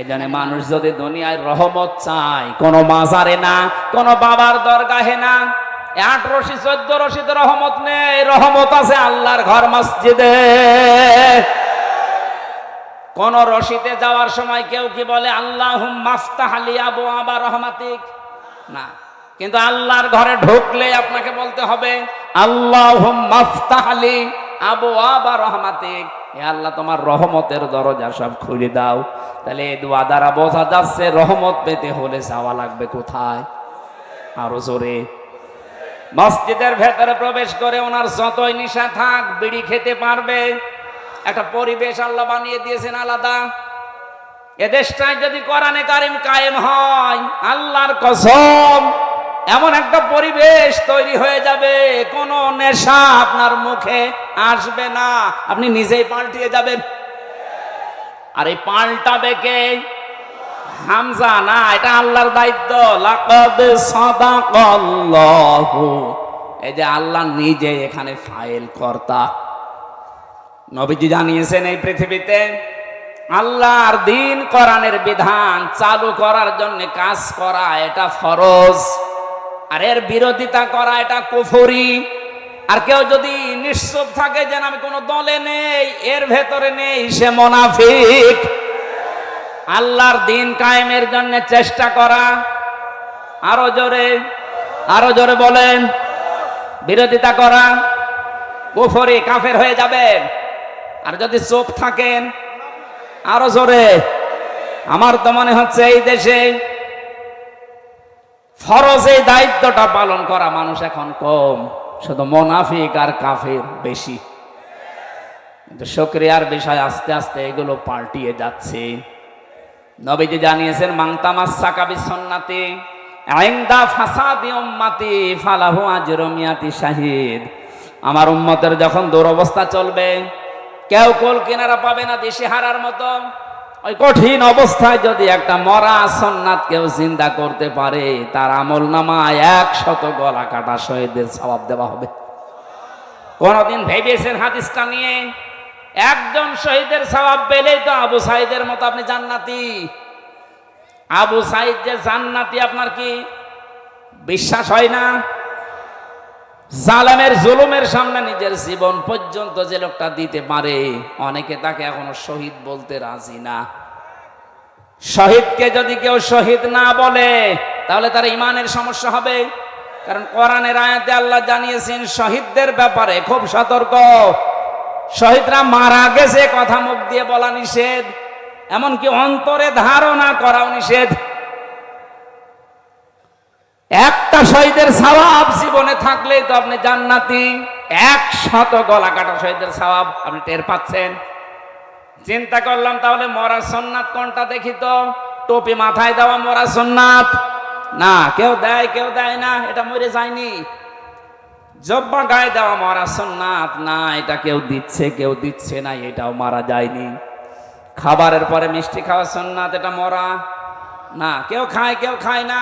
এই জন্য মানুষ যদি দুনিয়ায় রহমত চায়, কোন মাজারে না, কোন বাবার দরগাহে না, 8 রশি 14 রশিতে রহমত নেই, রহমত আছে আল্লাহর ঘর মসজিদে। কোন রশিতে যাওয়ার সময় কেউ কি বলে আল্লাহুম্মা আফতাহ লি আবওয়াবা রহমাতিক? না, কিন্তু আল্লাহর ঘরে ঢুকলে আপনাকে বলতে হবে আল্লাহুম্মা আফতাহ লি আবওয়াবা রহমাতিক, হে আল্লাহ তোমার রহমতের দরজা সব খুলে দাও। তাহলে এই দোয়া দ্বারা বোঝা যাচ্ছে রহমত পেতে হলে যাওয়া লাগবে কোথায়? আরো জোরে। মসজিদের ভেতরে প্রবেশ করে ওনার যতই নিশা থাক বিড়ি খেতে পারবে। একটা পরিবেশ আল্লাহ বানিয়ে দিয়েছেন আলাদা। এ দেশটায় যদি কোরআনে কারিম কায়েম হয়, আল্লাহর কসম এমন একটা পরিবেশ তৈরি হয়ে যাবে, কোনো নেশা আপনার মুখে আসবে না, আপনি নিজেই পাল্টিয়ে যাবেন। আর এই পাল্টাবে কে? হামজা না, এটা আল্লাহর দায়িত্ব। লাকাদ সাদাকাল্লাহু, এই যে আল্লাহ নিজে এখানে ফাইল কর্তা। নবীজি জানিয়েছেন এই পৃথিবীতে আল্লাহর দ্বীন কোরআনের বিধান চালু করার জন্য কাজ করা এটা ফরজ, আর এর বিরোধিতা করা এটা কুফরি। আর কেউ যদি নিশ্চুপ থাকে যেন আমি কোনো দলে নেই, এর ভেতরে নেই, সে মুনাফিক। আল্লাহর দ্বীন কায়েমের জন্য চেষ্টা করা, আরো জোরে, আরো জোরে বলেন, বিরোধিতা করা কুফরি, কাফের হয়ে যাবেন। আর যদি চুপ থাকেন, আরো জোরে। আমার তো মনে হচ্ছে এই দেশে ফরজ এই দায়িত্বটা পালন করা মানুষ এখন কম, শুধু মুনাফিক আর কাফের বেশি। কিন্তু শুকরিয়ার বিষয় আস্তে আস্তে এগুলো পাল্টিয়ে যাচ্ছে। নবীজি জানিয়েছেন মান তামাসসাকা বিসুন্নতি ইনদা ফাসাদি উম্মতি ফালাহু আজরু মিয়াতি শাহিদ। আমার উম্মতের যখন দুরবস্থা চলবে, কেউ কোল কিনারা পাবে না দিশেহারার মতো, ওই কঠিন অবস্থায় যদি একটা মরা সুন্নাত কেউ জিন্দা করতে পারে, তার আমল নামায় 100 গলা কাটা শহীদের সওয়াব দেওয়া হবে। কোনদিন ভেবেছেন হাদিসটা নিয়ে? একজন শহীদের সওয়াব পেলেই তো আবু সাইদের মতো আপনি জান্নাতি। আবু সাইদ যে জান্নাতি আপনার কি বিশ্বাস হয় না? জালেমের জুলুমের সামনে নিজের জীবন পর্যন্ত যে লোকটা দিতে পারে, অনেকে তাকে এখনো শহীদ বলতে রাজি না। শহীদকে যদি কেউ শহীদ না বলে, তাহলে তার ইমানের সমস্যা হবে। কারণ কোরআনের আয়াতে আল্লাহ জানিয়েছেন শহীদদের ব্যাপারে খুব সতর্ক। শহীদরা মারা গেছে কথা মুখ দিয়ে বলা নিষেধ, এমনকি অন্তরে ধারণা করাও নিষেধ। একটা শহীদের সওয়াব জীবনে থাকলেই তো আপনি জান্নাতি। 100 গলা কাটা শহীদের সওয়াব আপনি টের পাচ্ছেন। চিন্তা করলাম তাহলে মরা সুন্নাত কোনটা দেখি তো। টুপি মাথায় দেওয়া মরা সুন্নাত না, কেউ দেয় কেউ দেয় না, এটা মরে যায়নি। জব্বা গায়ে দেওয়া মরা সুন্নাত না, এটা কেউ দিচ্ছে কেউ দিচ্ছে না, এটাও মারা যায়নি। খাবারের পরে মিষ্টি খাওয়া সুন্নাত, এটা মরা না, কেউ খায় কেউ খায় না।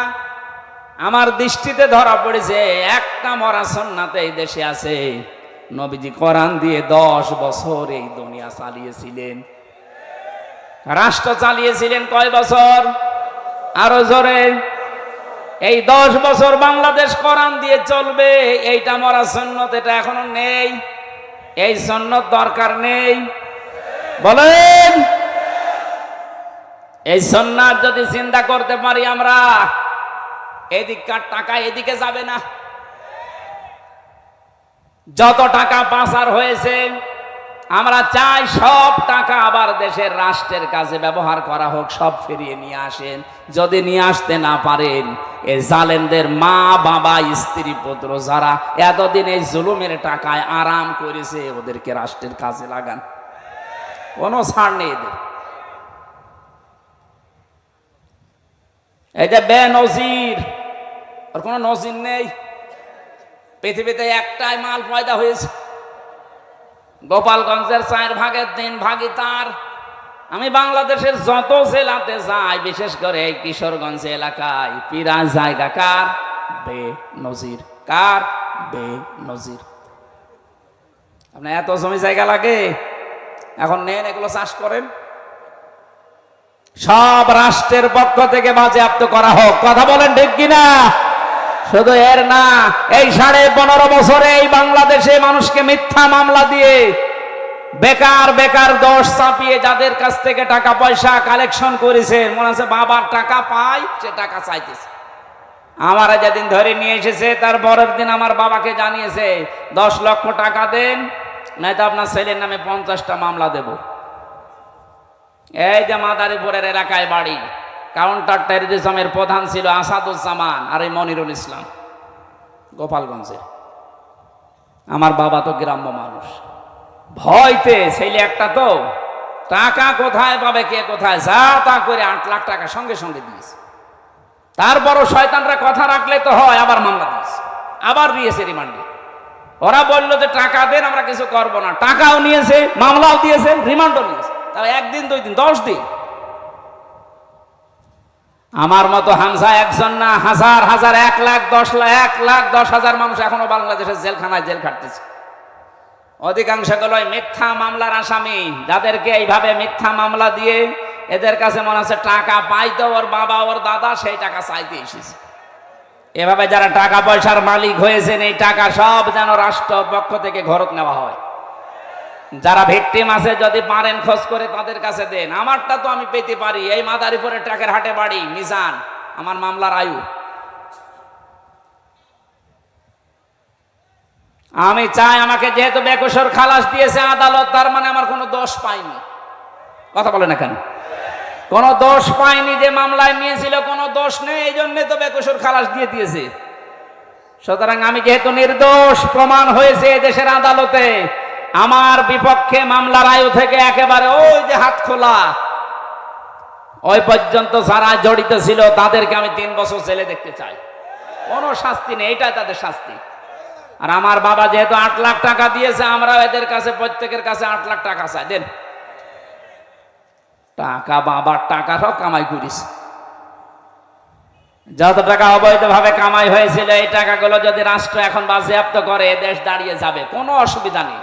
আমার দৃষ্টিতে ধরা পড়েছে একটা মরা সুন্নাত এই দেশে আছে। নবীজি কোরআন দিয়ে 10 বছর এই দুনিয়া চালিয়েছিলেন, রাষ্ট্র চালিয়েছিলেন। কয় বছর? আরো জোরে। এই 10 বছর বাংলাদেশ কোরআন দিয়ে চলবে, এইটা মরা সুন্নাত, এটা এখনো নেই। এই সুন্নাত দরকার নেই বলেন? এই সুন্নাত যদি চিন্তা করতে পারি আমরা, এদিককার টাকা এদিকে যাবে না। যত টাকা পাচার হয়েছে, আমরা চাই সব টাকা আবার দেশের রাষ্ট্রের কাছে ব্যবহার করা হোক, সব ফিরিয়ে নিয়ে আসেন। যদি নিয়ে আসতে না পারেন, এই জালেমদের মা বাবা স্ত্রী পুত্র যারা এতদিন এই জুলুমের টাকায় আরাম করেছে, ওদেরকে রাষ্ট্রের কাজে লাগান, কোনো ছাড় নেই এদের। এই যে বেনজির, আর কোনো নজির নেই। পৃথিবীতে একটাই মাল পয়দা হয়েছে, গোপালগঞ্জের 4 ভাগের 3 ভাগই তার। আমি বাংলাদেশের যত জেলাতে যাই, বিশেষ করে এই কিশোরগঞ্জ এলাকায়, প্রায় জায়গা কার? বেনজির। কার? বেনজির। আপনার এত জমি জায়গা লাগে, এখন নেন, এগুলো চাষ করেন, সব রাষ্ট্রের পক্ষ থেকে বাজেয়াপ্ত করা হোক। কথা বলেন ঠিক কিনা? শুধু এর না, এই 15.5 বছরে এই বাংলাদেশে মানুষকে মিথ্যা মামলা দিয়ে বেকার বেকার দোষ চাপিয়ে যাদের কাছ থেকে টাকা পয়সা কালেকশন করেছে, মনে আছে বাবার টাকা পায়, সে টাকা চাইতেছে। আমার যেদিন ধরে নিয়ে এসেছে তার পরের দিন আমার বাবাকে জানিয়েছে 10 লক্ষ টাকা দেন, নয়তো আপনার ছেলের নামে 50টা মামলা দেব। এই যে মাদারীপুরের এলাকায় বাড়ি, কাউন্টার টেররিজমের প্রধান ছিল আসাদুজ্জামান আর এই মনিরুল ইসলাম, গোপালগঞ্জে। আমার বাবা তো গ্রাম্য মানুষ, ভয়তে ছেলে একটা তো টাকা কোথায় পাবে, কে কোথায়, যা তা করে 8 লাখ টাকা সঙ্গে সঙ্গে দিয়েছে। তারপরও শয়তানরা কথা রাখলে তো হয়, আবার মামলা দিয়েছে, আবার দিয়েছে রিমান্ডে। ওরা বললো যে টাকা দেন, আমরা কিছু করব না, টাকাও নিয়েছে, মামলাও দিয়েছে, রিমান্ডও নিয়েছে। তাও 1 দিন 2 দিন 10 দিন। আমার মতো হামজা একজন না, হাজার হাজার 1,10,000 মানুষ এখনো বাংলাদেশের জেলখানায় জেল খাটতেছে। অধিকাংশগুলোই মিথ্যা মামলার আসামি, যাদেরকে এইভাবে মিথ্যা মামলা দিয়ে এদের কাছে মনে হচ্ছে টাকা পাইতো ওর বাবা ওর দাদা, সেই টাকা চাইতে এসেছে। এভাবে যারা টাকা পয়সার মালিক হয়েছেন, এই টাকা সব যেন রাষ্ট্র পক্ষ থেকে ঘরত নেওয়া হয়। যারা ভিকটিম আছে, যদি পারেন খোঁজ করে তাদের কাছে দেন। আমারটা তো আমি পেতে পারি, এই মাদারীপুরের টাকের হাটে বাড়ি, মিজান আমার মামলার আয়ু। আমি চাই আমাকে যেহেতু বেকসুর খালাস দিয়েছে আদালত, তার মানে আমার কোনো দোষ পাইনি। কথা বলে না কেন? কোনো দোষ পাইনি, যে মামলায় নিয়েছিল কোনো দোষ নেই, এই জন্য তো বেকসুর খালাস দিয়ে দিয়েছে। সুতরাং আমি যেহেতু নির্দোষ প্রমাণ হয়েছে দেশের আদালতে, আমার বিপক্ষে মামলার আয়ু থেকে একেবারে ওই যে হাত খোলা ওই পর্যন্ত যারা জড়িত ছিল তাদেরকে আমি 3 বছর জেলে দেখতে চাই। কোনো শাস্তি নেই, এটাই তাদের শাস্তি। আর আমার বাবা যেহেতু 8 লাখ টাকা দিয়েছে, আমরা এদের কাছে প্রত্যেকের কাছে 8 লাখ টাকা চাই, দেন। টাকা বাবার টাকা সব কামাই করিস, যত টাকা অবৈধভাবে কামাই হয়েছিল এই টাকাগুলো যদি রাষ্ট্র এখন বাজেয়াপ্ত করে, দেশ দাঁড়িয়ে যাবে, কোনো অসুবিধা নেই।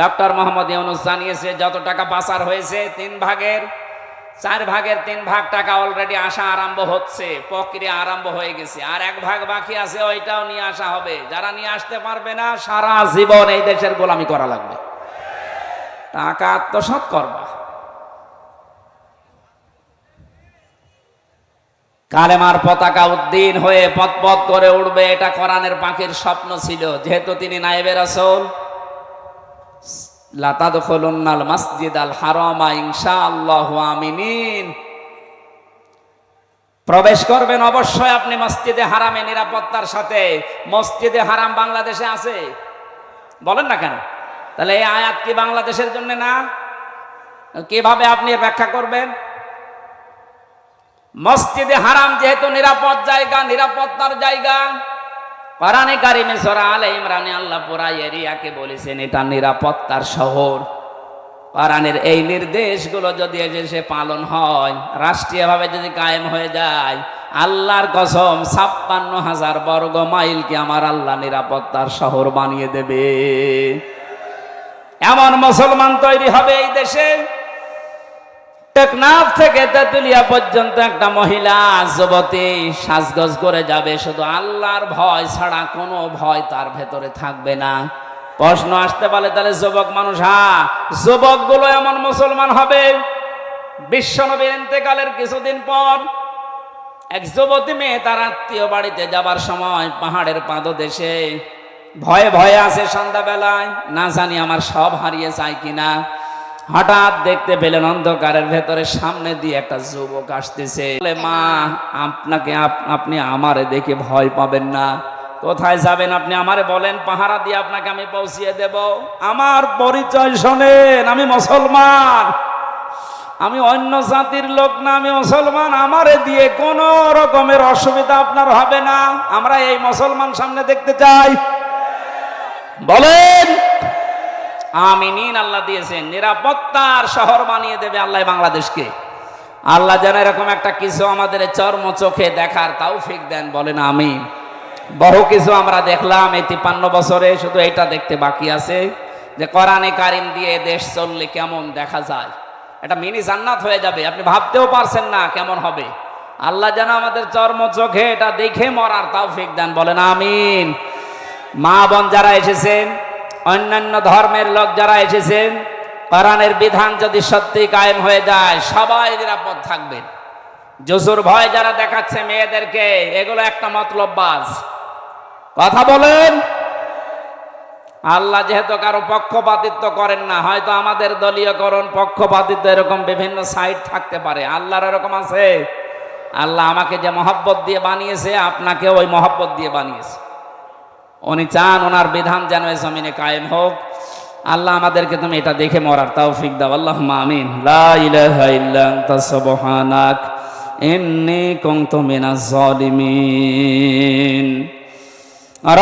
ডক্টর মোহাম্মদ ইউনূস জানিয়েছে যত টাকা পাচার হয়েছে 3 ভাগের 4 ভাগ টাকা অলরেডি আসা আরম্ভ হচ্ছে, প্রক্রিয়া আরম্ভ হয়ে গেছে। আর 1 ভাগ বাকি আছে, ওইটাও নিয়ে আসা হবে। যারা নিয়ে আসতে পারবে না, সারা জীবন এই দেশের গোলামি করা লাগবে। টাকা আত্মসাৎ করবা। কালেমার পতাকা উদ্দিন হয়ে পথ পথ করে উঠবে, এটা কোরআনের পাখির স্বপ্ন ছিল। যেহেতু তিনি নায়েবে রাসূল, লা তাদখুলুন্নাল মাসজিদাল হারামা ইনশাআল্লাহু আমিনিন, প্রবেশ করবেন অবশ্যই আপনি মসজিদে হারামে নিরাপত্তার সাথে। মসজিদে হারাম বাংলাদেশে আছে? বলেন না কেন? তাহলে এই আয়াত কি বাংলাদেশের জন্য না? কিভাবে আপনি ব্যাখ্যা করবেন? মসজিদে হারাম যেহেতু নিরাপদ জায়গা, নিরাপত্তার জায়গা, কোরআনে কারিমে সূরা আলে ইমরানে আল্লাহ পুরা এরিয়াকে বলেছেন এটা নিরাপত্তার শহর। কোরআনের এই নির্দেশগুলো যদি এসে পালন হয়, রাষ্ট্রীয়ভাবে যদি কায়েম হয়ে যায়, আল্লাহর কসম 56,000 বর্গ মাইলকে আমার আল্লাহ নিরাপত্তার শহর বানিয়ে দেবে। এমন মুসলমান তৈরি হবে এই দেশে, টেকনাফ থেকে তেতুলিয়া পর্যন্ত একটা মহিলা যুবতী সাজগোজ করে যাবে, শুধু আল্লাহর ভয় ছাড়া কোনো ভয় তার ভেতরে থাকবে না। প্রশ্ন আসতে পারে তাহলে যুবক মানুষ, হ্যাঁ যুবকগুলো এমন মুসলমান হবে। বিশ্বনবীর ইন্তেকালের কিছুদিন পর এক যুবতী মেয়ে তার আত্মীয় বাড়িতে যাবার সময় পাহাড়ের পাদদেশে ভয়ে ভয়ে আছে, সন্ধ্যাবেলায়, না জানি আমার সব হারিয়ে যায় কিনা। হঠাৎ দেখতে পেলেন অন্ধকারের ভেতরে সামনে দিয়ে একটা যুবক আসতেছে। বলে, মা আপনি আমারে দেখে ভয় পাবেন না, কোথায় যাবেন আপনি আমারে বলেন, পাহারা দিয়ে আপনাকে আমি পৌঁছিয়ে দেব। আমার পরিচয় শোনেন, আমি মুসলমান, আমি অন্য জাতির লোক না, আমি মুসলমান। আমারে দিয়ে কোনো রকমের অসুবিধা আপনার হবে না। আমরা এই মুসলমান সামনে দেখতে চাই, বলেন আমিন। আল্লাহ দিয়েছেন নিরাপত্তার শহর বানিয়ে দেবে আল্লাহ বাংলাদেশকে। আল্লাহ যেন এরকম একটা কিছু আমাদের চর্ম চোখে দেখার তৌফিক দেন, বলেন আমিন। বহু কিছু আমরা দেখলাম এই 53 বছরে, শুধু এটা দেখতে বাকি আছে যে কোরআনে কারিম দিয়ে দেশ চললে কেমন দেখা যায়। এটা মিনি জান্নাত হয়ে যাবে, আপনি ভাবতেও পারছেন না কেমন হবে। আল্লাহ যেন আমাদের চর্ম চোখে এটা দেখে মরার তৌফিক দান, বলেন আমিন। মা বোন যারা এসেছেন, অন্যান্য ধর্মের লোক যারা এসেছেন, কোরআনের বিধান যদি সত্যি কায়েম হয়ে যায় সবাই নিরাপদ থাকবেন। জুজুর ভয় যারা দেখাচ্ছে মেয়েদেরকে, এগুলো একটা মতলববাজ কথা বলেন। আল্লাহ যেহেতু কারো পক্ষপাতিত্ব করেন না, হয়তো আমাদের দলীয়করণ পক্ষপাতিত্ব এরকম বিভিন্ন সাইড থাকতে পারে, আল্লাহর এরকম আছে? আল্লাহ আমাকে যে মহব্বত দিয়ে বানিয়েছে আপনাকে ওই মহব্বত দিয়ে বানিয়েছে। উনি চান ওনার বিধান যেন এই জমিনে কায়েম হোক। আল্লাহ আমাদেরকে তুমি এটা দেখে মরার তৌফিক দাও, আল্লাহুম্মা আমিন। লা ইলাহা ইল্লা আনতা সুবহানাক ইন্নী কুনতু মিনাজ জালিমিন।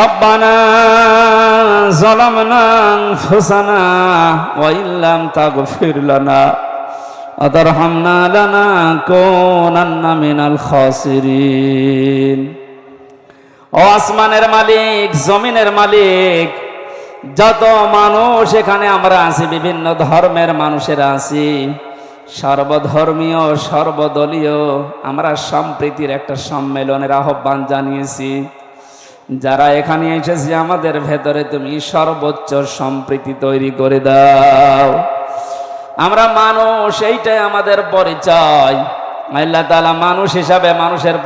রব্বানা যালামনা আনফুসানা ওয়া ইল্লাম তাগফির লানা ওয়া তারহামনা লানাকুনান্না মিনাল খাসিরিন। ও আসমানের মালিক, জমিনের মালিক, যত মানুষ এখানে আমরা আছি, বিভিন্ন ধর্মের মানুষেরা আছি, সর্বধর্মীয় সর্বদলীয় আমরা সম্প্রীতির একটা সম্মেলনের আহ্বান জানিয়েছি। যারা এখানে এসেছি আমাদের ভেতরে তুমি সর্বোচ্চ সম্প্রীতি তৈরি করে দাও। আমরা মানুষ, এইটাই আমাদের পরিচয়। আল্লাহ তাআলা মানুষ হিসাবে মানুষের